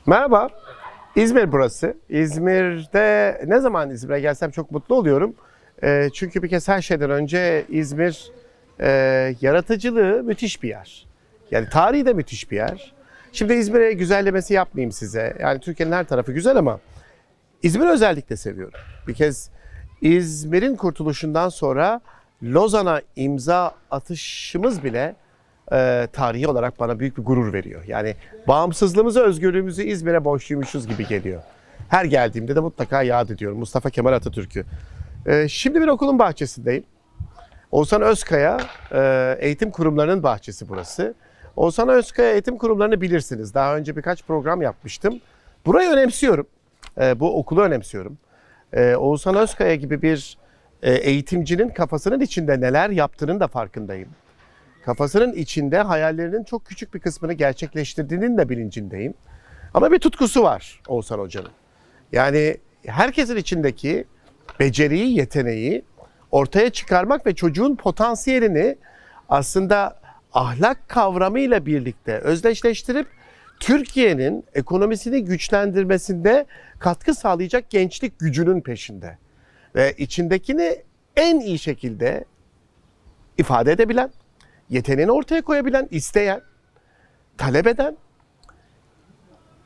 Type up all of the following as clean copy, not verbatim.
Merhaba, İzmir burası. İzmir'de ne zaman İzmir'e gelsem çok mutlu oluyorum. Çünkü bir kez her şeyden önce İzmir yaratıcılığı müthiş bir yer. Yani tarihi de müthiş bir yer. Şimdi İzmir'e güzellemesi yapmayayım size. Yani Türkiye'nin her tarafı güzel ama İzmir'i özellikle seviyorum. Bir kez İzmir'in kurtuluşundan sonra Lozan'a imza atışımız bile tarihi olarak bana büyük bir gurur veriyor. Yani bağımsızlığımızı, özgürlüğümüzü İzmir'e borçluymuşuz gibi geliyor. Her geldiğimde de mutlaka yad ediyorum Mustafa Kemal Atatürk'ü. Şimdi bir okulun bahçesindeyim. Oğuzhan Özkaya Eğitim Kurumlarının bahçesi burası. Oğuzhan Özkaya Eğitim Kurumlarını bilirsiniz. Daha önce birkaç program yapmıştım. Burayı önemsiyorum. Bu okulu önemsiyorum. Oğuzhan Özkaya gibi bir eğitimcinin kafasının içinde neler yaptığının da farkındayım. Kafasının içinde hayallerinin çok küçük bir kısmını gerçekleştirdiğinin de bilincindeyim. Ama bir tutkusu var Oğuzhan Hoca'nın. Yani herkesin içindeki beceriyi, yeteneği ortaya çıkarmak ve çocuğun potansiyelini aslında ahlak kavramıyla birlikte özdeşleştirip Türkiye'nin ekonomisini güçlendirmesinde katkı sağlayacak gençlik gücünün peşinde. Ve içindekini en iyi şekilde ifade edebilen, yeteneğini ortaya koyabilen, isteyen, talep eden,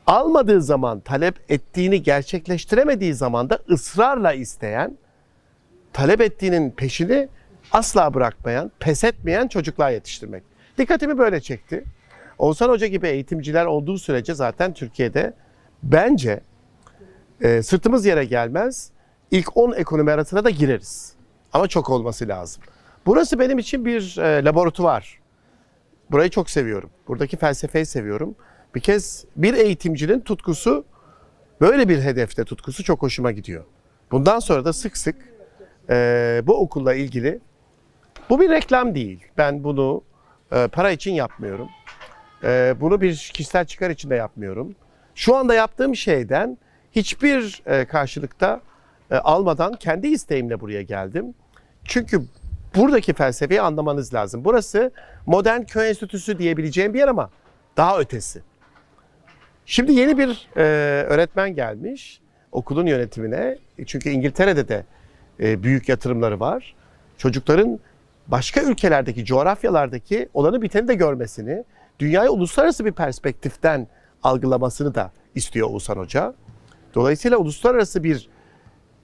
almadığı zaman, talep ettiğini gerçekleştiremediği zaman da ısrarla isteyen, talep ettiğinin peşini asla bırakmayan, pes etmeyen çocuklar yetiştirmek. Dikkatimi böyle çekti. Oğuzhan Hoca gibi eğitimciler olduğu sürece zaten Türkiye'de bence sırtımız yere gelmez, ilk 10 ekonomi arasına da gireriz. Ama çok olması lazım. Burası benim için bir laboratuvar. Burayı çok seviyorum. Buradaki felsefeyi seviyorum. Bir kez bir eğitimcinin tutkusu, böyle bir hedefte tutkusu çok hoşuma gidiyor. Bundan sonra da sık sık bu okulla ilgili, bu bir reklam değil. Ben bunu para için yapmıyorum. Bunu bir kişisel çıkar için de yapmıyorum. Şu anda yaptığım şeyden hiçbir karşılıkta almadan kendi isteğimle buraya geldim. Çünkü buradaki felsefeyi anlamanız lazım. Burası modern köy enstitüsü diyebileceğim bir yer ama daha ötesi. Şimdi yeni bir öğretmen gelmiş okulun yönetimine. Çünkü İngiltere'de de büyük yatırımları var. Çocukların başka ülkelerdeki, coğrafyalardaki olanı biteni de görmesini, dünyayı uluslararası bir perspektiften algılamasını da istiyor Oğuzhan Hoca. Dolayısıyla uluslararası bir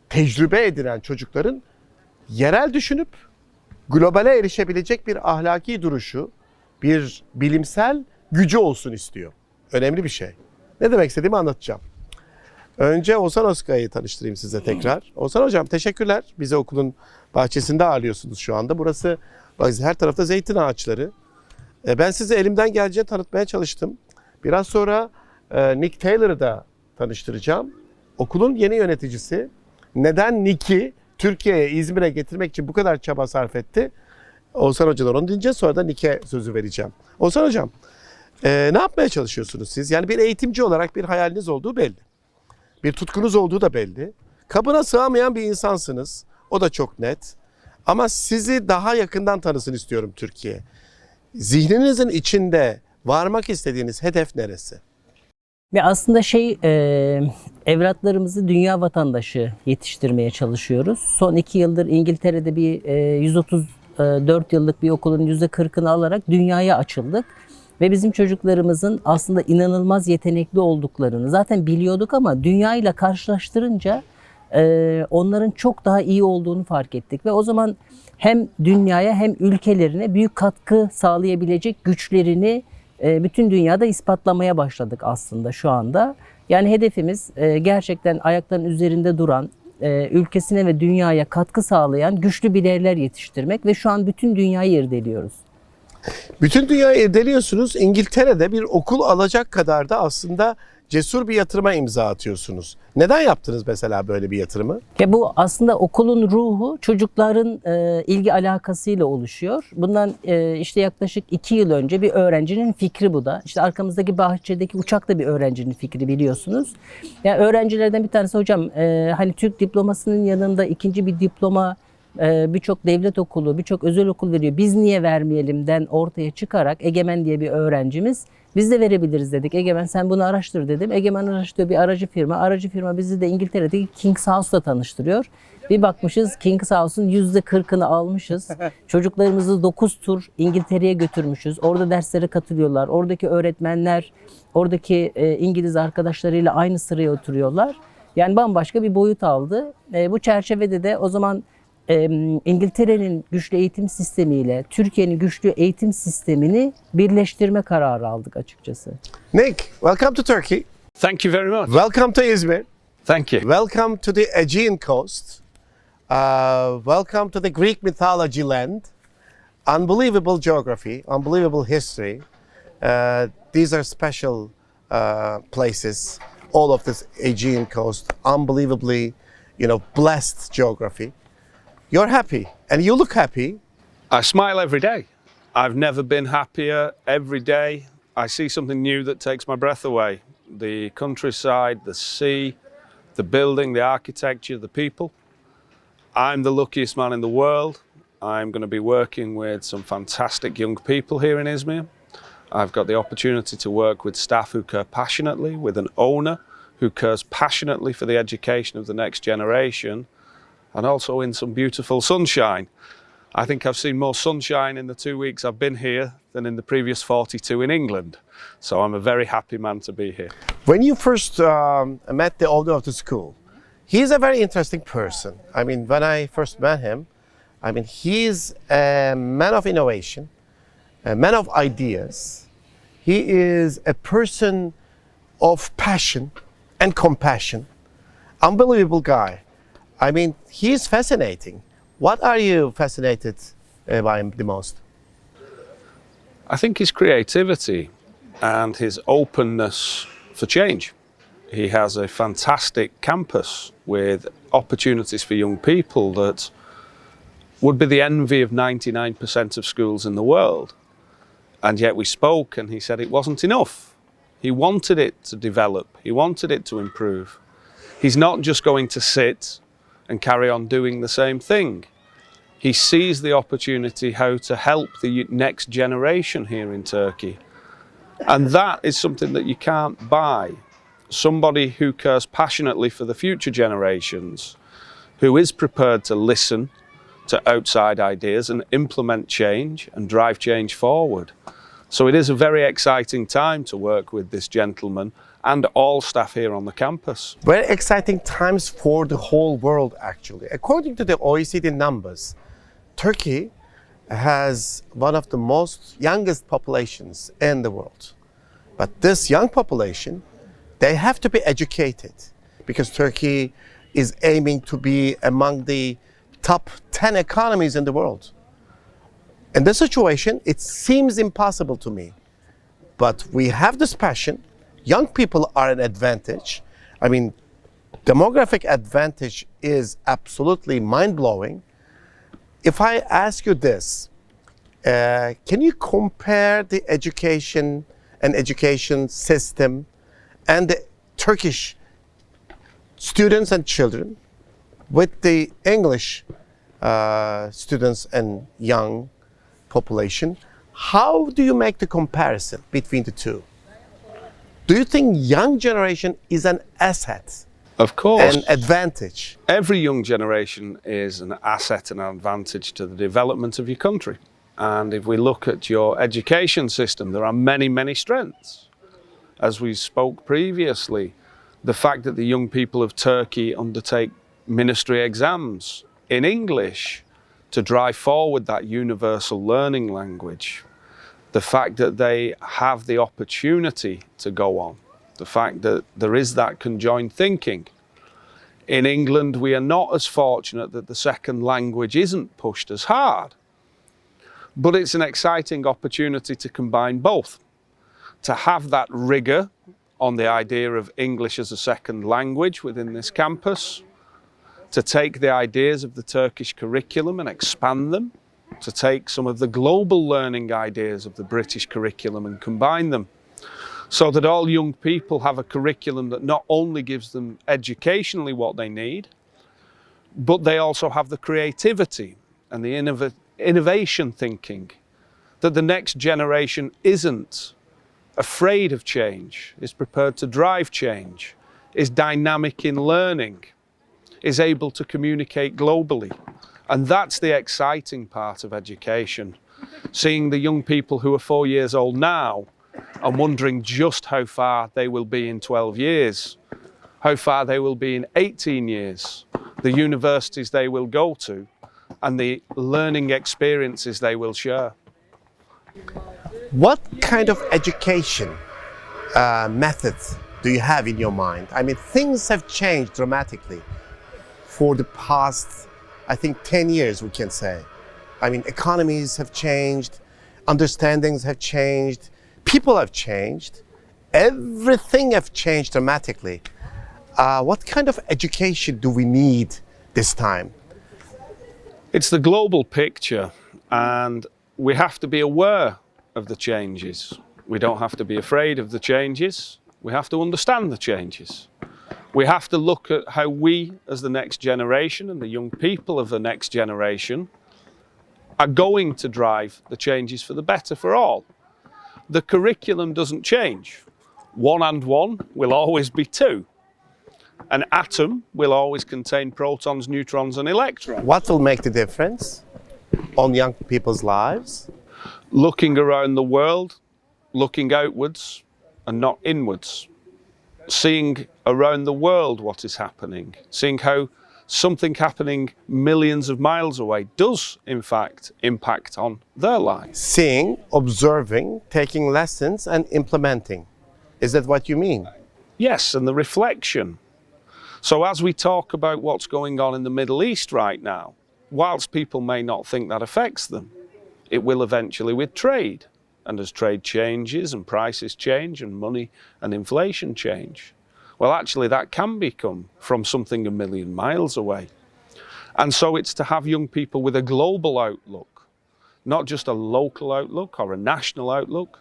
tecrübe edinen çocukların yerel düşünüp globale erişebilecek bir ahlaki duruşu, bir bilimsel gücü olsun istiyor. Önemli bir şey. Ne demek istediğimi anlatacağım. Önce Oğuzhan Özkaya'yı tanıştırayım size tekrar. Oğuzhan Hocam teşekkürler. Bizi okulun bahçesinde ağırlıyorsunuz şu anda. Burası her tarafta zeytin ağaçları. Ben size elimden geleceğini tanıtmaya çalıştım. Biraz sonra Nick Taylor'ı da tanıştıracağım. Okulun yeni yöneticisi. Neden Nick'i Türkiye'ye, İzmir'e getirmek için bu kadar çaba sarf etti? Oğuzhan Hoca'dan onu dinleyeceğiz. Sonra da Nick'e sözü vereceğim. Oğuzhan Hocam, ne yapmaya çalışıyorsunuz siz? Yani bir eğitimci olarak bir hayaliniz olduğu belli. Bir tutkunuz olduğu da belli. Kabına sığamayan bir insansınız. O da çok net. Ama sizi daha yakından tanısın istiyorum Türkiye. Zihninizin içinde varmak istediğiniz hedef neresi? Ve aslında evlatlarımızı dünya vatandaşı yetiştirmeye çalışıyoruz. Son 2 yıldır İngiltere'de bir 134 yıllık bir okulun %40'ını alarak dünyaya açıldık. Ve bizim çocuklarımızın aslında inanılmaz yetenekli olduklarını zaten biliyorduk ama dünya ile karşılaştırınca onların çok daha iyi olduğunu fark ettik. Ve o zaman hem dünyaya hem ülkelerine büyük katkı sağlayabilecek güçlerini bütün dünyada ispatlamaya başladık aslında şu anda. Yani hedefimiz gerçekten ayaklarının üzerinde duran, ülkesine ve dünyaya katkı sağlayan güçlü bireyler yetiştirmek ve şu an bütün dünyayı irdeliyoruz. Bütün dünyayı irdeliyorsunuz. İngiltere'de bir okul alacak kadar da aslında cesur bir yatırıma imza atıyorsunuz. Neden yaptınız mesela böyle bir yatırımı? Ya bu aslında okulun ruhu çocukların ilgi alakasıyla oluşuyor. Bundan işte yaklaşık 2 yıl önce bir öğrencinin fikri bu da. İşte arkamızdaki bahçedeki uçak da bir öğrencinin fikri biliyorsunuz. Yani öğrencilerden bir tanesi hocam hani Türk diplomasının yanında ikinci bir diploma birçok devlet okulu, birçok özel okul veriyor. Biz niye vermeyelimden ortaya çıkarak Egemen diye bir öğrencimiz biz de verebiliriz dedik. Egemen sen bunu araştır dedim. Egemen araştırıyor bir aracı firma. Aracı firma bizi de İngiltere'deki King's House'la tanıştırıyor. Bir bakmışız King's House'un %40'ını almışız. Çocuklarımızı 9 tur İngiltere'ye götürmüşüz. Orada derslere katılıyorlar. Oradaki öğretmenler, oradaki İngiliz arkadaşlarıyla aynı sıraya oturuyorlar. Yani bambaşka bir boyut aldı. Bu çerçevede de o zaman İngiltere'nin güçlü eğitim sistemiyle Türkiye'nin güçlü eğitim sistemini birleştirme kararı aldık açıkçası. Nick, welcome to Turkey. Thank you very much. Welcome to İzmir. Thank you. Welcome to the Aegean coast. Welcome to the Greek mythology land. Unbelievable geography, unbelievable history. These are special places. All of this Aegean coast, unbelievably, blessed geography. You're happy, and you look happy. I smile every day. I've never been happier. Every day I see something new that takes my breath away. The countryside, the sea, the building, the architecture, the people. I'm the luckiest man in the world. I'm going to be working with some fantastic young people here in Izmir. I've got the opportunity to work with staff who care passionately, with an owner who cares passionately for the education of the next generation, and also in some beautiful sunshine. I think I've seen more sunshine in the 2 weeks I've been here than in the previous 42 in England. So I'm a very happy man to be here. When you first met the owner of the school, he's a very interesting person. I mean, when I first met him, he's a man of innovation, a man of ideas. He is a person of passion and compassion. Unbelievable guy. He's fascinating. What are you fascinated by him the most? I think his creativity and his openness for change. He has a fantastic campus with opportunities for young people that would be the envy of 99% of schools in the world. And yet we spoke and he said it wasn't enough. He wanted it to develop. He wanted it to improve. He's not just going to sit and carry on doing the same thing. He sees the opportunity how to help the next generation here in Turkey. And that is something that you can't buy. Somebody who cares passionately for the future generations, who is prepared to listen to outside ideas and implement change and drive change forward. So it is a very exciting time to work with this gentleman and all staff here on the campus. Very exciting times for the whole world, actually. According to the OECD numbers, Turkey has one of the most youngest populations in the world. But this young population, they have to be educated because Turkey is aiming to be among the top 10 economies in the world. In this situation, it seems impossible to me. But we have this passion. Young people are an advantage. Demographic advantage is absolutely mind-blowing. If I ask you this, can you compare the education system and the Turkish students and children with the English students and young population? How do you make the comparison between the two? Do you think young generation is an asset? Of course. An advantage? Every young generation is an asset and an advantage to the development of your country. And if we look at your education system, there are many, many strengths. As we spoke previously, the fact that the young people of Turkey undertake ministry exams in English to drive forward that universal learning language, the fact that they have the opportunity to go on, the fact that there is that conjoined thinking. In England, we are not as fortunate that the second language isn't pushed as hard, but it's an exciting opportunity to combine both, to have that rigour on the idea of English as a second language within this campus, to take the ideas of the Turkish curriculum and expand them, to take some of the global learning ideas of the British curriculum and combine them, so that all young people have a curriculum that not only gives them educationally what they need, but they also have the creativity and the innovation thinking that the next generation isn't afraid of change, is prepared to drive change, is dynamic in learning, is able to communicate globally. And that's the exciting part of education. Seeing the young people who are 4 years old now and wondering just how far they will be in 12 years, how far they will be in 18 years, the universities they will go to, and the learning experiences they will share. What kind of education methods do you have in your mind? I mean, things have changed dramatically for the past, I think, 10 years, we can say. I mean, economies have changed, understandings have changed, people have changed, everything have changed dramatically. What kind of education do we need this time? It's the global picture, and we have to be aware of the changes. We don't have to be afraid of the changes. We have to understand the changes. We have to look at how we, as the next generation and the young people of the next generation, are going to drive the changes for the better for all. The curriculum doesn't change. 1 and 1 will always be 2. An atom will always contain protons, neutrons, and electrons. What will make the difference on young people's lives? Looking around the world, looking outwards and not inwards. Seeing around the world what is happening. Seeing how something happening millions of miles away does, in fact, impact on their lives. Seeing, observing, taking lessons, and implementing. Is that what you mean? Yes, and the reflection. So as we talk about what's going on in the Middle East right now, whilst people may not think that affects them, it will eventually with trade. And as trade changes and prices change and money and inflation change, well, actually that can become from something a million miles away. And so it's to have young people with a global outlook, not just a local outlook or a national outlook,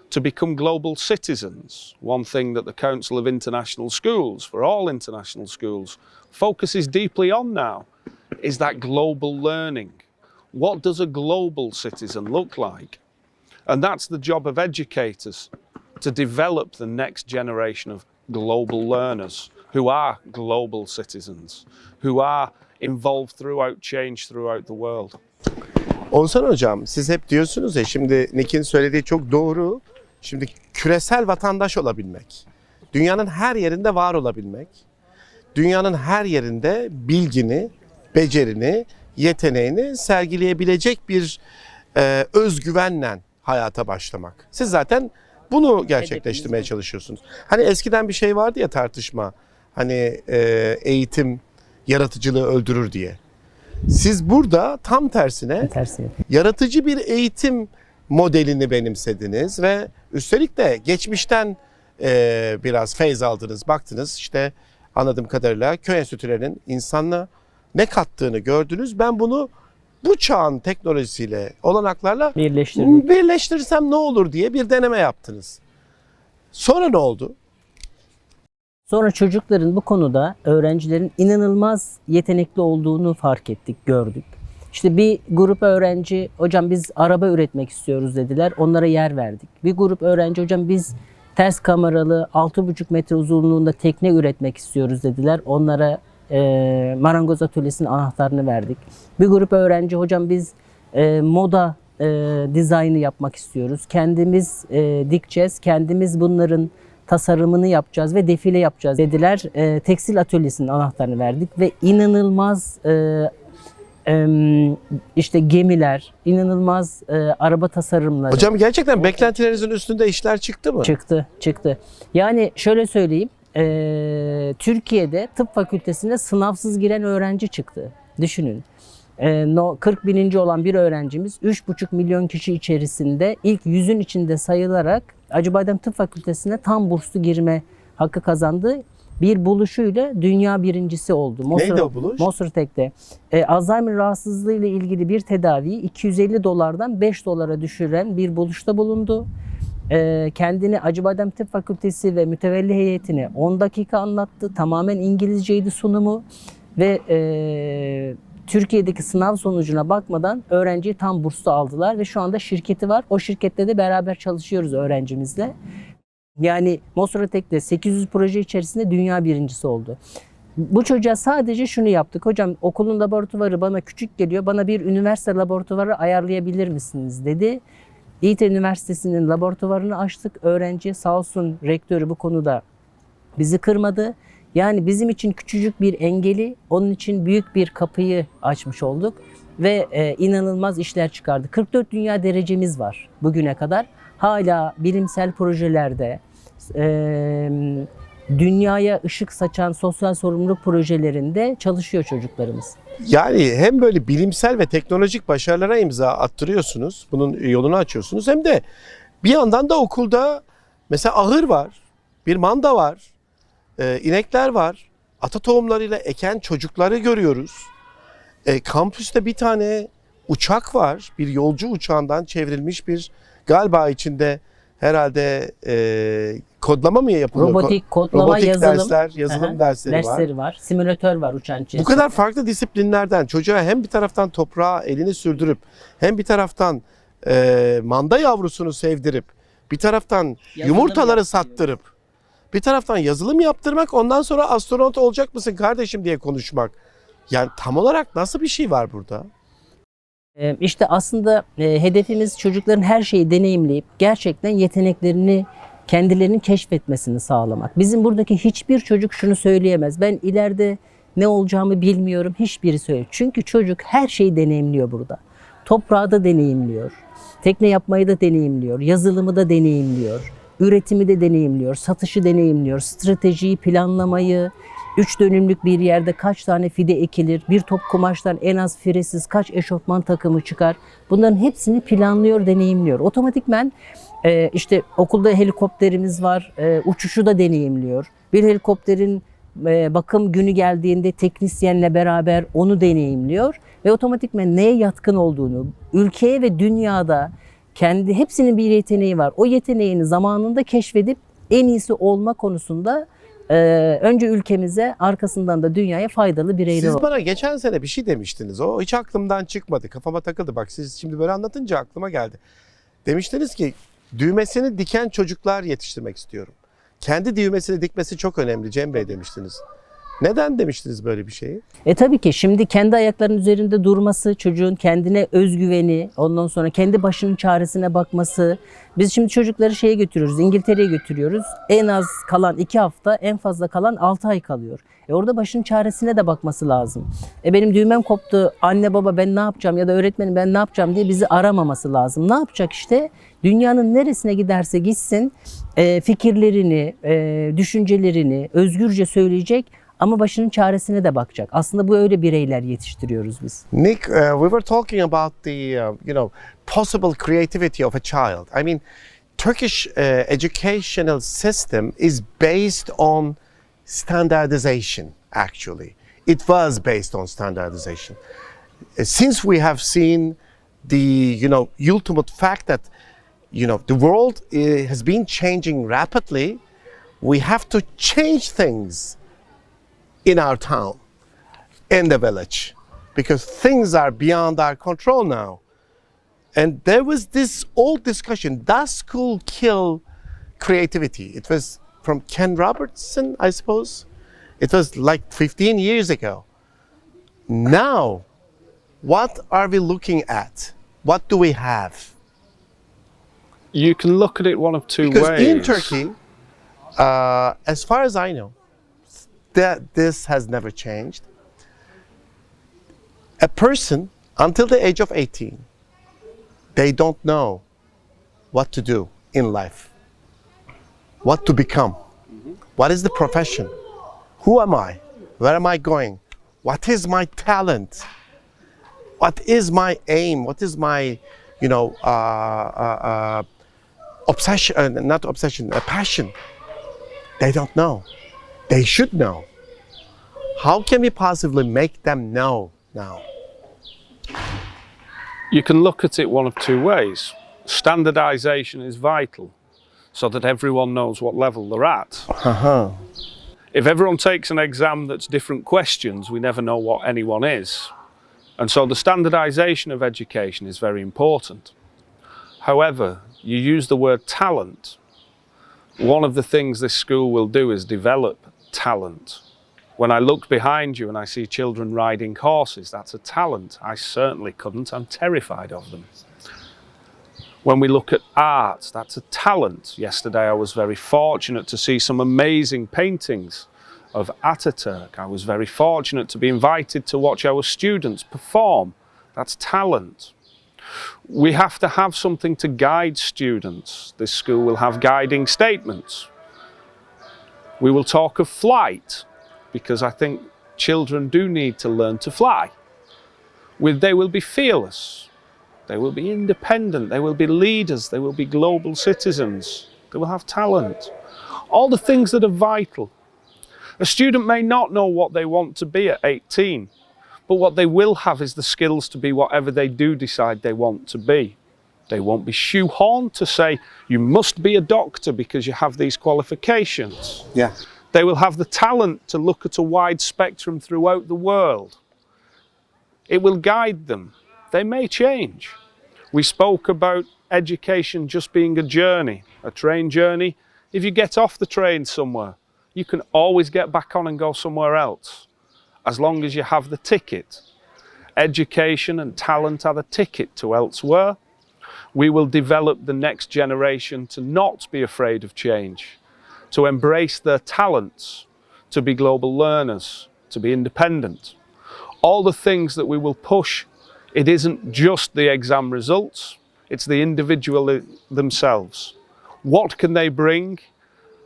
to become global citizens. One thing that the Council of International Schools, for all international schools, focuses deeply on now is that global learning. What does a global citizen look like? And that's the job of educators, to develop the next generation of global learners who are global citizens, who are involved throughout change throughout the world. Oğuzhan Hocam, siz hep diyorsunuz ya, şimdi Nick'in söylediği çok doğru. Şimdi küresel vatandaş olabilmek, dünyanın her yerinde var olabilmek, dünyanın her yerinde bilgini, becerini, yeteneğini sergileyebilecek bir özgüvenle hayata başlamak. Siz zaten bunu gerçekleştirmeye çalışıyorsunuz. Hani eskiden bir şey vardı ya, tartışma, hani eğitim yaratıcılığı öldürür diye. Siz burada tam tersine yaratıcı bir eğitim modelini benimsediniz ve üstelik de geçmişten biraz feyz aldınız, baktınız işte, anladığım kadarıyla köy enstitülerinin insanla ne kattığını gördünüz. Ben bunu bu çağın teknolojisiyle, olanaklarla birleştirirsem ne olur diye bir deneme yaptınız. Sonra ne oldu? Sonra çocukların bu konuda, öğrencilerin inanılmaz yetenekli olduğunu fark ettik, gördük. İşte bir grup öğrenci, hocam biz araba üretmek istiyoruz dediler, onlara yer verdik. Bir grup öğrenci, hocam biz ters kameralı 6,5 metre uzunluğunda tekne üretmek istiyoruz dediler, onlara marangoz atölyesinin anahtarını verdik. Bir grup öğrenci, hocam biz moda dizaynı yapmak istiyoruz, kendimiz dikeceğiz, kendimiz bunların tasarımını yapacağız ve defile yapacağız dediler. Tekstil atölyesinin anahtarını verdik ve inanılmaz işte gemiler, inanılmaz araba tasarımları. Hocam gerçekten beklentilerinizin üstünde işler çıktı mı? Çıktı. Yani şöyle söyleyeyim, Türkiye'de tıp fakültesine sınavsız giren öğrenci çıktı. Düşünün. 40 bininci olan bir öğrencimiz 3,5 milyon kişi içerisinde ilk 100'ün içinde sayılarak Acıbadem Tıp Fakültesine tam burslu girme hakkı kazandı. Bir buluşuyla dünya birincisi oldu. Neydi o buluş? Mosfet'te. Alzheimer rahatsızlığı ile ilgili bir tedaviyi 250 dolardan 5 dolara düşüren bir buluşta bulundu. Kendini Acıbadem Tıp Fakültesi ve mütevelli heyetine 10 dakika anlattı. Tamamen İngilizceydi sunumu. ve Türkiye'deki sınav sonucuna bakmadan öğrenciyi tam burslu aldılar ve şu anda şirketi var. O şirkette de beraber çalışıyoruz öğrencimizle. Yani Mosratek'te 800 proje içerisinde dünya birincisi oldu. Bu çocuğa sadece şunu yaptık. Hocam okulun laboratuvarı bana küçük geliyor. Bana bir üniversite laboratuvarı ayarlayabilir misiniz dedi. İİT Üniversitesi'nin laboratuvarını açtık. Öğrenci sağ olsun rektörü bu konuda bizi kırmadı. Yani bizim için küçücük bir engeli, onun için büyük bir kapıyı açmış olduk. Ve inanılmaz işler çıkardı. 44 dünya derecemiz var bugüne kadar. Hala bilimsel projelerde, dünyaya ışık saçan sosyal sorumluluk projelerinde çalışıyor çocuklarımız. Yani hem böyle bilimsel ve teknolojik başarılara imza attırıyorsunuz, bunun yolunu açıyorsunuz, hem de bir yandan da okulda mesela ahır var, bir manda var, inekler var, ata tohumlarıyla eken çocukları görüyoruz. Kampüste bir tane uçak var, bir yolcu uçağından çevrilmiş bir, galiba içinde herhalde kodlama mı yapılıyor? Robotik, kodlama, Robotik yazılım. dersler, yazılım dersleri var. Simülatör var uçağın içerisinde. Bu kadar farklı disiplinlerden çocuğa hem bir taraftan toprağa elini sürdürüp hem bir taraftan manda yavrusunu sevdirip bir taraftan Yazılım yumurtaları sattırıp bir taraftan yazılım yaptırmak, ondan sonra astronot olacak mısın kardeşim diye konuşmak. Yani tam olarak nasıl bir şey var burada? İşte aslında hedefimiz çocukların her şeyi deneyimleyip gerçekten yeteneklerini kendilerinin keşfetmesini sağlamak. Bizim buradaki hiçbir çocuk şunu söyleyemez. Ben ileride ne olacağımı bilmiyorum. Hiçbiri söylüyor. Çünkü çocuk her şeyi deneyimliyor burada. Toprağı da deneyimliyor. Tekne yapmayı da deneyimliyor. Yazılımı da deneyimliyor. Üretimi de deneyimliyor. Satışı deneyimliyor. Stratejiyi, planlamayı, 3 dönümlük bir yerde kaç tane fide ekilir, bir top kumaştan en az firesiz kaç eşofman takımı çıkar. Bunların hepsini planlıyor, deneyimliyor. Otomatikmen işte okulda helikopterimiz var, uçuşu da deneyimliyor. Bir helikopterin bakım günü geldiğinde teknisyenle beraber onu deneyimliyor. Ve otomatikmen neye yatkın olduğunu, ülkeye ve dünyada kendi hepsinin bir yeteneği var. O yeteneğini zamanında keşfedip en iyisi olma konusunda önce ülkemize, arkasından da dünyaya faydalı bireyler Siz olmak. bana geçen sene bir şey demiştiniz. O hiç aklımdan çıkmadı. Kafama takıldı. Bak siz şimdi böyle anlatınca aklıma geldi. Demiştiniz ki düğmesini diken çocuklar yetiştirmek istiyorum. Kendi düğmesini dikmesi çok önemli Cem Bey demiştiniz. Neden demiştiniz böyle bir şeyi? Tabii ki şimdi kendi ayaklarının üzerinde durması, çocuğun kendine özgüveni, ondan sonra kendi başının çaresine bakması. Biz şimdi çocukları şeye götürüyoruz, İngiltere'ye götürüyoruz. En az kalan 2 hafta, en fazla kalan 6 ay kalıyor. Orada başının çaresine de bakması lazım. Benim düğmem koptu, anne baba ben ne yapacağım ya da öğretmenim ben ne yapacağım diye bizi aramaması lazım. Ne yapacak işte? Dünyanın neresine giderse gitsin fikirlerini, düşüncelerini özgürce söyleyecek. Ama başının çaresine de bakacak. Aslında bu öyle bireyler yetiştiriyoruz biz. Nick, we were talking about the possible creativity of a child. I mean, Turkish educational system is based on standardization. Actually, it was based on standardization. Since we have seen the ultimate fact that the world has been changing rapidly, we have to change things in our town, in the village, because things are beyond our control now. And there was this old discussion, does school kill creativity? It was from Ken Robertson, I suppose. It was like 15 years ago. Now, what are we looking at? What do we have? You can look at it one of two Because ways. in Turkey, as far as I know, that this has never changed. A person, until the age of 18, they don't know what to do in life, what to become, what is the profession, who am I, where am I going, what is my talent, what is my aim, what is my, obsession, not obsession, a passion. They don't know. They should know. How can we possibly make them know now? You can look at it one of two ways. Standardization is vital so that everyone knows what level they're at. If everyone takes an exam that's different questions, we never know what anyone is. And so the standardisation of education is very important. However, you use the word talent. One of the things this school will do is develop talent. When I look behind you and I see children riding horses, that's a talent. I certainly couldn't. I'm terrified of them. When we look at art, that's a talent. Yesterday I was very fortunate to see some amazing paintings of Ataturk. I was very fortunate to be invited to watch our students perform. That's talent. We have to have something to guide students. This school will have guiding statements. We will talk of flight, because I think children do need to learn to fly. They will be fearless. They will be independent, they will be leaders, they will be global citizens, they will have talent. All the things that are vital. A student may not know what they want to be at 18, but what they will have is the skills to be whatever they do decide they want to be. They won't be shoehorned to say, you must be a doctor because you have these qualifications. Yeah. They will have the talent to look at a wide spectrum throughout the world. It will guide them. They may change. We spoke about education just being a journey, a train journey. If you get off the train somewhere, you can always get back on and go somewhere else, as long as you have the ticket. Education and talent are the ticket to elsewhere. We will develop the next generation to not be afraid of change, to embrace their talents, to be global learners, to be independent. All the things that we will push. It isn't just the exam results, it's the individual themselves. What can they bring?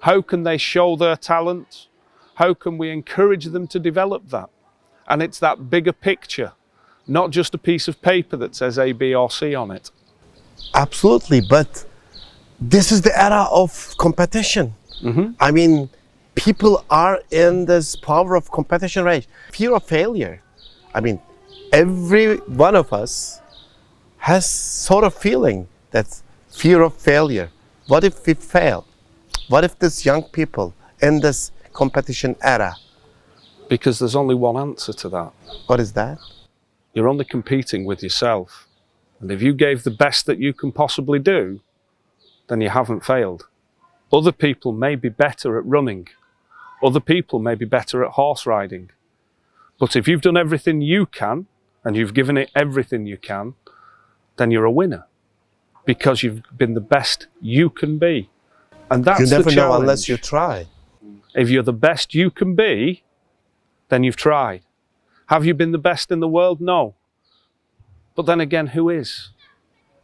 How can they show their talent? How can we encourage them to develop that? And it's that bigger picture, not just a piece of paper that says A, B or C on it. Absolutely, but this is the era of competition. I mean, people are in this power of competition rage. Fear of failure. I mean, every one of us has sort of feeling that fear of failure. What if we fail? What if these young people in this competition era? Because there's only one answer to that. What is that? You're only competing with yourself. And if you gave the best that you can possibly do, then you haven't failed. Other people may be better at running. Other people may be better at horse riding. But if you've done everything you can, and you've given it everything you can, then you're a winner. Because you've been the best you can be. And that's the challenge. You never know unless you try. If you're the best you can be, then you've tried. Have you been the best in the world? No. But then again, who is?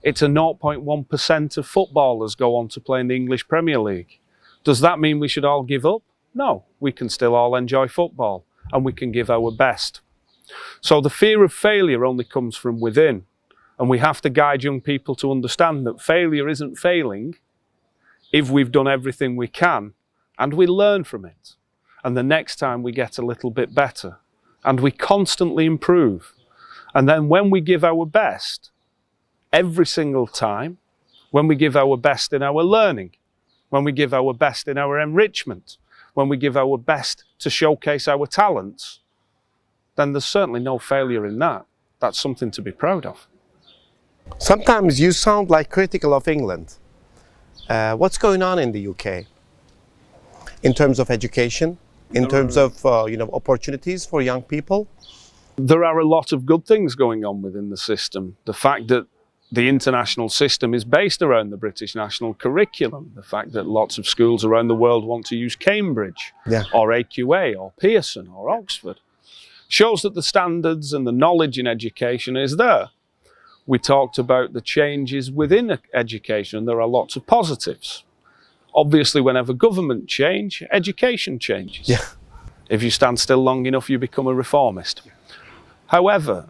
It's a 0.1% of footballers go on to play in the English Premier League. Does that mean we should all give up? No. We can still all enjoy football, and we can give our best. So the fear of failure only comes from within, and we have to guide young people to understand that failure isn't failing if we've done everything we can and we learn from it. And the next time we get a little bit better and we constantly improve. And then when we give our best, every single time, when we give our best in our learning, when we give our best in our enrichment, when we give our best to showcase our talents, then there's certainly no failure in that. That's something to be proud of. Sometimes you sound like critical of England. What's going on in the UK in terms of education, in terms of opportunities for young people? There are a lot of good things going on within the system. The fact that the international system is based around the British national curriculum, the fact that lots of schools around the world want to use Cambridge or AQA or Pearson or Oxford, shows that the standards and the knowledge in education is there. We talked about the changes within education, and there are lots of positives. Obviously, whenever government change, education changes. Yeah. If you stand still long enough, you become a reformist. However,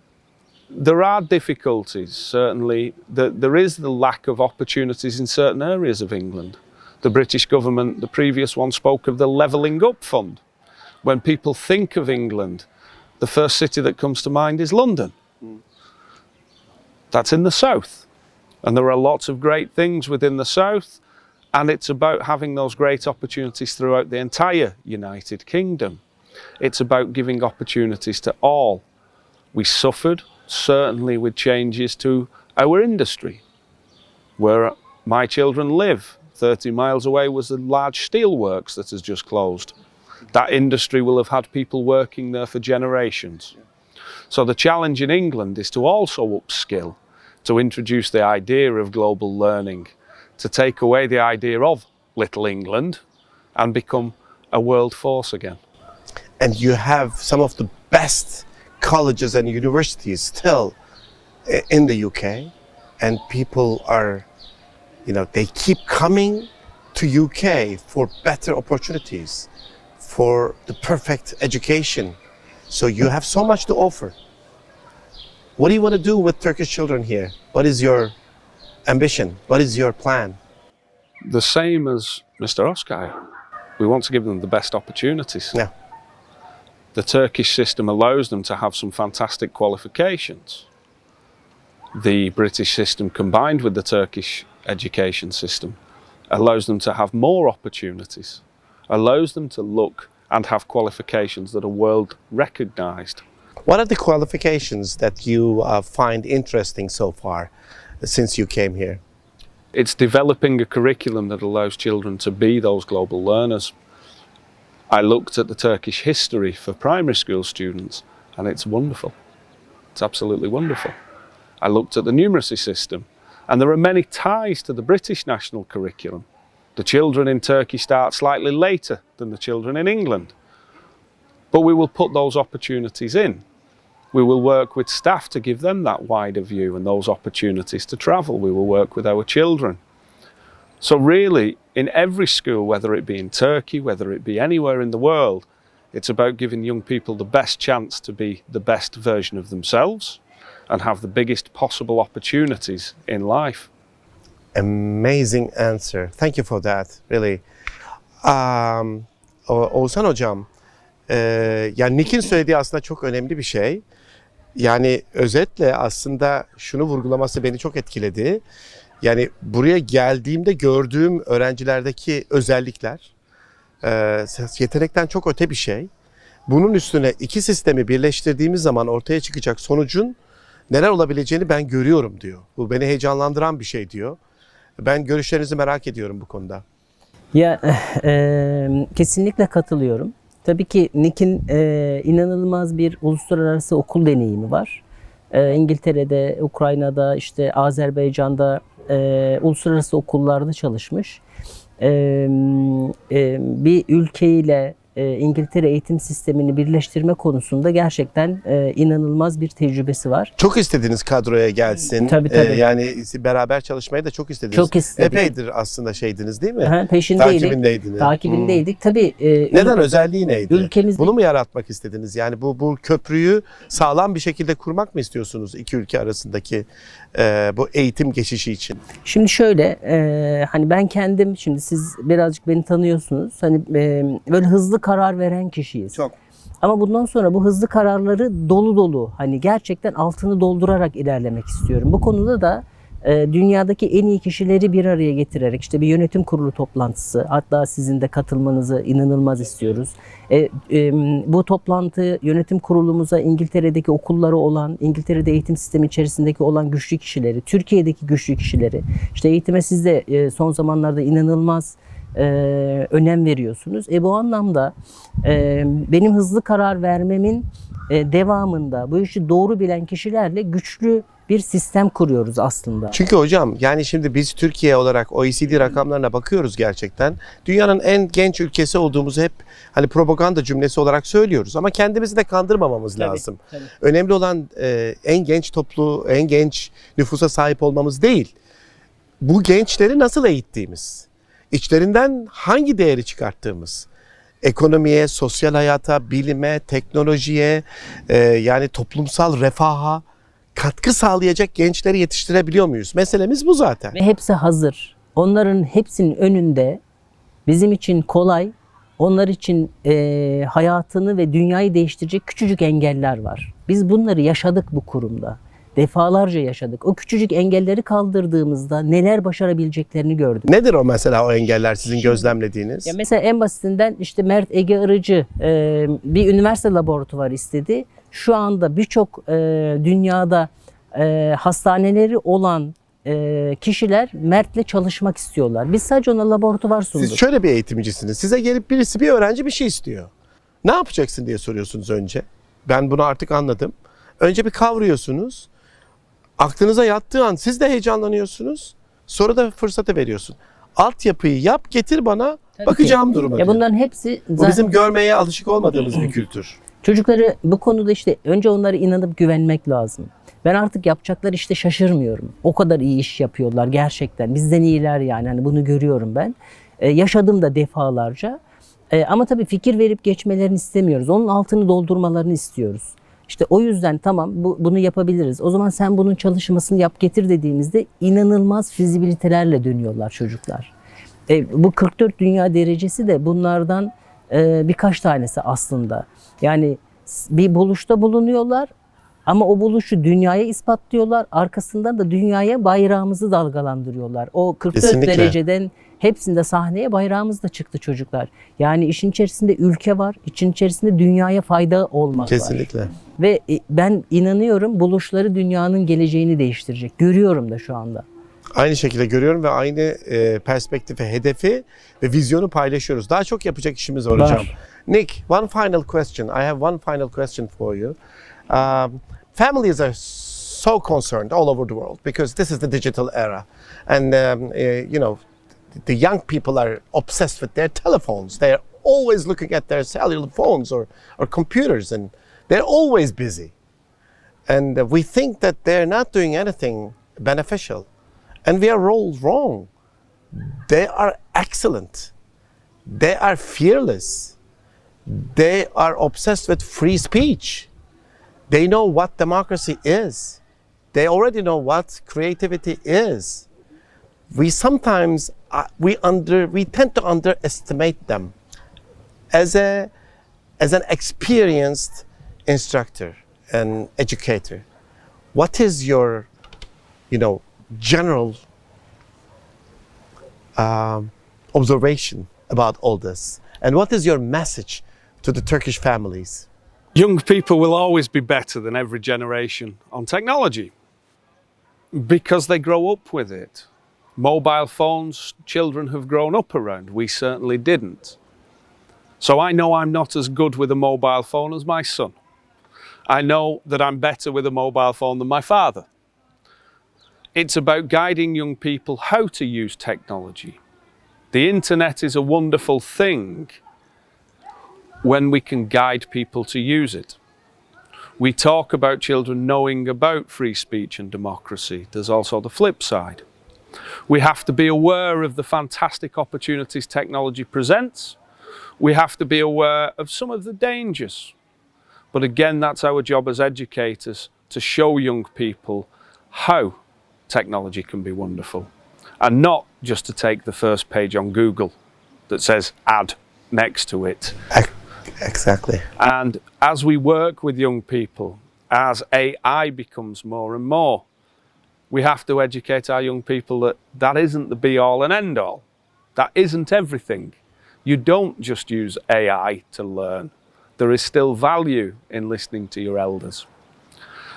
there are difficulties, certainly. There is the lack of opportunities in certain areas of England. The British government, the previous one, spoke of the Levelling Up Fund. When people think of England, the first city that comes to mind is London. That's in the south. And there are lots of great things within the south. And it's about having those great opportunities throughout the entire United Kingdom. It's about giving opportunities to all. We suffered, certainly, with changes to our industry. Where my children live, 30 miles away, was the large steelworks that has just closed. That industry will have had people working there for generations. So the challenge in England is to also upskill, to introduce the idea of global learning, to take away the idea of Little England and become a world force again. And you have some of the best colleges and universities still in the UK, and people are, they keep coming to UK for better opportunities, for the perfect education. So you have so much to offer. What do you want to do with Turkish children here? What is your ambition? What is your plan? The same as Mr. Özkaya. We want to give them the best opportunities. Yeah. The Turkish system allows them to have some fantastic qualifications. The British system, combined with the Turkish education system, allows them to have more opportunities, allows them to look and have qualifications that are world recognized. What are the qualifications that you find interesting so far since you came here? It's developing a curriculum that allows children to be those global learners. I looked at the Turkish history for primary school students, and it's wonderful. It's absolutely wonderful. I looked at the numeracy system, and there are many ties to the British national curriculum. The children in Turkey start slightly later than the children in England. But we will put those opportunities in. We will work with staff to give them that wider view and those opportunities to travel. We will work with our children. So really, in every school, whether it be in Turkey, whether it be anywhere in the world, it's about giving young people the best chance to be the best version of themselves and have the biggest possible opportunities in life. Amazing answer. Thank you for that. Really. Oğuzhan Hocam, yani Nick'in söylediği aslında çok önemli bir şey. Yani özetle aslında şunu vurgulaması beni çok etkiledi. Yani buraya geldiğimde gördüğüm öğrencilerdeki özellikler yetenekten çok öte bir şey. Bunun üstüne iki sistemi birleştirdiğimiz zaman ortaya çıkacak sonucun neler olabileceğini ben görüyorum diyor. Bu beni heyecanlandıran bir şey diyor. Ben görüşlerinizi merak ediyorum bu konuda. Ya kesinlikle katılıyorum. Tabii ki Nick'in inanılmaz bir uluslararası okul deneyimi var. İngiltere'de, Ukrayna'da, işte Azerbaycan'da uluslararası okullarda çalışmış. Bir ülkeyle İngiltere eğitim sistemini birleştirme konusunda gerçekten inanılmaz bir tecrübesi var. Çok istediniz kadroya gelsin. Tabii. Yani beraber çalışmayı da çok istediniz. Çok istedik. Epeydir aslında şeydiniz değil mi? Peşindeydik. Takibindeydik. Tabii. Neden? Özelliği neydi? Ülkemizde... Bunu mu yaratmak istediniz? Yani bu köprüyü sağlam bir şekilde kurmak mı istiyorsunuz iki ülke arasındaki bu eğitim geçişi için? Şimdi şöyle, hani ben kendim, şimdi siz birazcık beni tanıyorsunuz. Hani böyle hızlı karar veren kişiyiz. Çok. Ama bundan sonra bu hızlı kararları dolu dolu, hani gerçekten altını doldurarak ilerlemek istiyorum. Bu konuda da dünyadaki en iyi kişileri bir araya getirerek işte bir yönetim kurulu toplantısı, hatta sizin de katılmanızı inanılmaz istiyoruz. Bu toplantı yönetim kurulumuza İngiltere'deki okulları olan, İngiltere'de eğitim sistemi içerisindeki olan güçlü kişileri, Türkiye'deki güçlü kişileri, işte eğitime siz de son zamanlarda inanılmaz önem veriyorsunuz. Bu anlamda benim hızlı karar vermemin devamında bu işi doğru bilen kişilerle güçlü bir sistem kuruyoruz aslında. Çünkü hocam yani şimdi biz Türkiye olarak OECD rakamlarına bakıyoruz gerçekten. Dünyanın en genç ülkesi olduğumuzu hep hani propaganda cümlesi olarak söylüyoruz ama kendimizi de kandırmamamız lazım. Tabii. Önemli olan en genç en genç nüfusa sahip olmamız değil. Bu gençleri nasıl eğittiğimiz, içlerinden hangi değeri çıkarttığımız, ekonomiye, sosyal hayata, bilime, teknolojiye, yani toplumsal refaha katkı sağlayacak gençleri yetiştirebiliyor muyuz? Meselemiz bu zaten. Ve hepsi hazır. Onların hepsinin önünde bizim için kolay, onlar için hayatını ve dünyayı değiştirecek küçücük engeller var. Biz bunları yaşadık bu kurumda. Defalarca yaşadık. O küçücük engelleri kaldırdığımızda neler başarabileceklerini gördük. Nedir o mesela, o engeller sizin gözlemlediğiniz? Ya mesela en basitinden işte Mert Ege Arıcı bir üniversite laboratuvarı istedi. Şu anda birçok dünyada hastaneleri olan kişiler Mert'le çalışmak istiyorlar. Biz sadece ona laboratuvar sunduk. Siz şöyle bir eğitimcisiniz. Size gelip birisi, bir öğrenci bir şey istiyor. Ne yapacaksın diye soruyorsunuz önce. Ben bunu artık anladım. Önce bir kavruyorsunuz. Aklınıza yattığı an siz de heyecanlanıyorsunuz. Sonra da fırsatı veriyorsun. Altyapıyı yap, getir bana, Tabii bakacağım ki. duruma. Ya diyor. bunların hepsi Bu bizim görmeye alışık olmadığımız bir kültür. çocukları bu konuda işte önce onlara inanıp güvenmek lazım. Ben artık yapacakları işte şaşırmıyorum. O kadar iyi iş yapıyorlar gerçekten. Bizden iyiler yani. Hani bunu görüyorum ben. Yaşadım da defalarca. Ama tabii fikir verip geçmelerini istemiyoruz. Onun altını doldurmalarını istiyoruz. İşte o yüzden tamam bunu yapabiliriz. O zaman sen bunun çalışmasını yap getir dediğimizde inanılmaz fizibilitelerle dönüyorlar çocuklar. Bu 44 dünya derecesi de bunlardan birkaç tanesi aslında. Yani bir buluşta bulunuyorlar ama o buluşu dünyaya ispatlıyorlar. Arkasından da dünyaya bayrağımızı dalgalandırıyorlar. O 44 Kesinlikle. dereceden hepsinde sahneye bayrağımız da çıktı çocuklar. Yani işin içerisinde ülke var, işin içerisinde dünyaya fayda olmak Kesinlikle. var. Ve ben inanıyorum buluşları dünyanın geleceğini değiştirecek. Görüyorum da şu anda. Aynı şekilde görüyorum ve aynı perspektifi, hedefi ve vizyonu paylaşıyoruz. Daha çok yapacak işimiz var hocam. Nick, one final question. I have one final question for you. Families are so concerned all over the world because this is the digital era. And, you know, the young people are obsessed with their telephones. They are always looking at their cellular phones or computers, and they're always busy. And we think that they're not doing anything beneficial. And we are all wrong. They are excellent. They are fearless. They are obsessed with free speech. They know what democracy is. They already know what creativity is. We sometimes we tend to underestimate them as an experienced instructor and educator. What is your, general observation about all this, and what is your message to the Turkish families? Young people will always be better than every generation on technology because they grow up with it. Mobile phones, children have grown up around. We certainly didn't. So I know I'm not as good with a mobile phone as my son. I know that I'm better with a mobile phone than my father. It's about guiding young people how to use technology. The internet is a wonderful thing when we can guide people to use it. We talk about children knowing about free speech and democracy. There's also the flip side. We have to be aware of the fantastic opportunities technology presents. We have to be aware of some of the dangers. But again, that's our job as educators, to show young people how technology can be wonderful, and not just to take the first page on Google that says "ad" next to it. Exactly. And as we work with young people, as AI becomes more and more, we have to educate our young people that that isn't the be-all and end-all. That isn't everything. You don't just use AI to learn. There is still value in listening to your elders.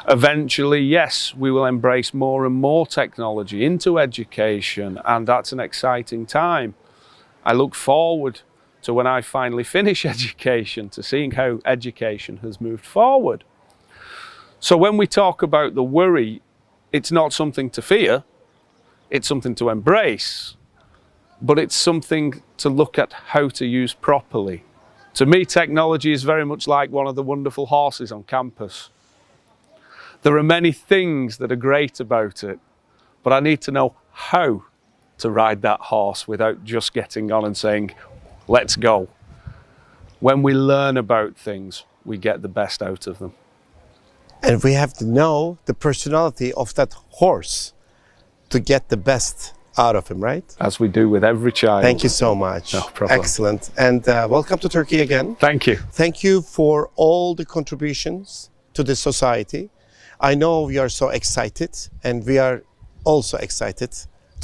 Eventually, yes, we will embrace more and more technology into education, and that's an exciting time. I look forward to when I finally finish education, to seeing how education has moved forward. So when we talk about the worry, it's not something to fear, it's something to embrace, but it's something to look at how to use properly. To me, technology is very much like one of the wonderful horses on campus. There are many things that are great about it, but I need to know how to ride that horse without just getting on and saying, let's go. When we learn about things, we get the best out of them. And we have to know the personality of that horse to get the best out of him, right? As we do with every child. Thank you so much. No problem. Excellent. And welcome to Turkey again. Thank you. Thank you for all the contributions to this society. I know we are so excited and we are also excited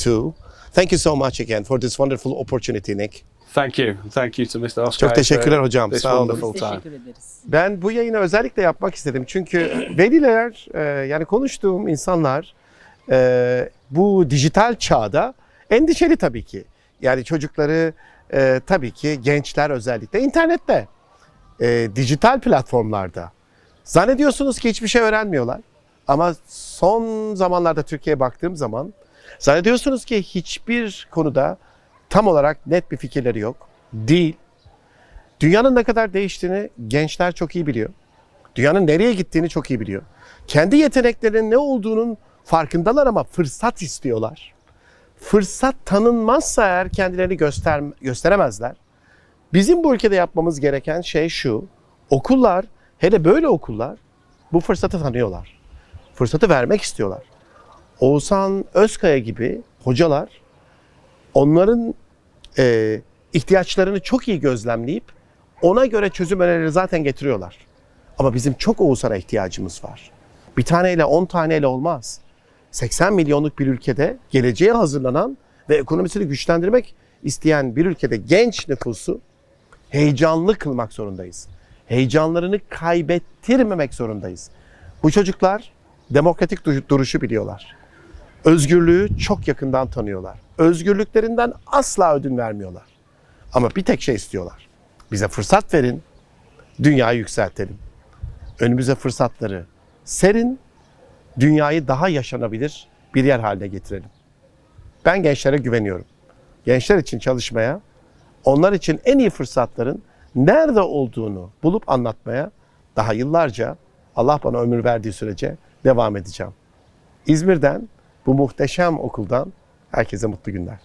too. Thank you so much again for this wonderful opportunity, Nick. Thank you. Thank you to Mr. Oscar. Çok teşekkürler hocam. This Sağ olun. wonderful time. Teşekkür ederiz. Ben bu yayını özellikle yapmak istedim. Çünkü veliler, yani konuştuğum insanlar bu dijital çağda endişeli tabii ki. Yani çocukları tabii ki gençler özellikle internette, dijital platformlarda. Zannediyorsunuz ki hiçbir şey öğrenmiyorlar. Ama son zamanlarda Türkiye'ye baktığım zaman zannediyorsunuz ki hiçbir konuda tam olarak net bir fikirleri yok. Değil. Dünyanın ne kadar değiştiğini gençler çok iyi biliyor. Dünyanın nereye gittiğini çok iyi biliyor. Kendi yeteneklerinin ne olduğunun farkındalar ama fırsat istiyorlar. Fırsat tanınmazsa eğer kendilerini gösteremezler. Bizim bu ülkede yapmamız gereken şey şu. Okullar, hele böyle okullar bu fırsatı tanıyorlar. Fırsatı vermek istiyorlar. Oğuzhan Özkaya gibi hocalar onların ihtiyaçlarını çok iyi gözlemleyip ona göre çözüm önerileri zaten getiriyorlar. Ama bizim çok Oğuzhan'a ihtiyacımız var. Bir taneyle 10 taneyle olmaz. 80 milyonluk bir ülkede geleceğe hazırlanan ve ekonomisini güçlendirmek isteyen bir ülkede genç nüfusu heyecanlı kılmak zorundayız. Heyecanlarını kaybettirmemek zorundayız. Bu çocuklar demokratik duruşu biliyorlar. Özgürlüğü çok yakından tanıyorlar. Özgürlüklerinden asla ödün vermiyorlar. Ama bir tek şey istiyorlar. Bize fırsat verin, dünyayı yükseltelim. Önümüze fırsatları serin, dünyayı daha yaşanabilir bir yer haline getirelim. Ben gençlere güveniyorum. Gençler için çalışmaya, onlar için en iyi fırsatların nerede olduğunu bulup anlatmaya daha yıllarca, Allah bana ömür verdiği sürece devam edeceğim. İzmir'den, bu muhteşem okuldan herkese mutlu günler.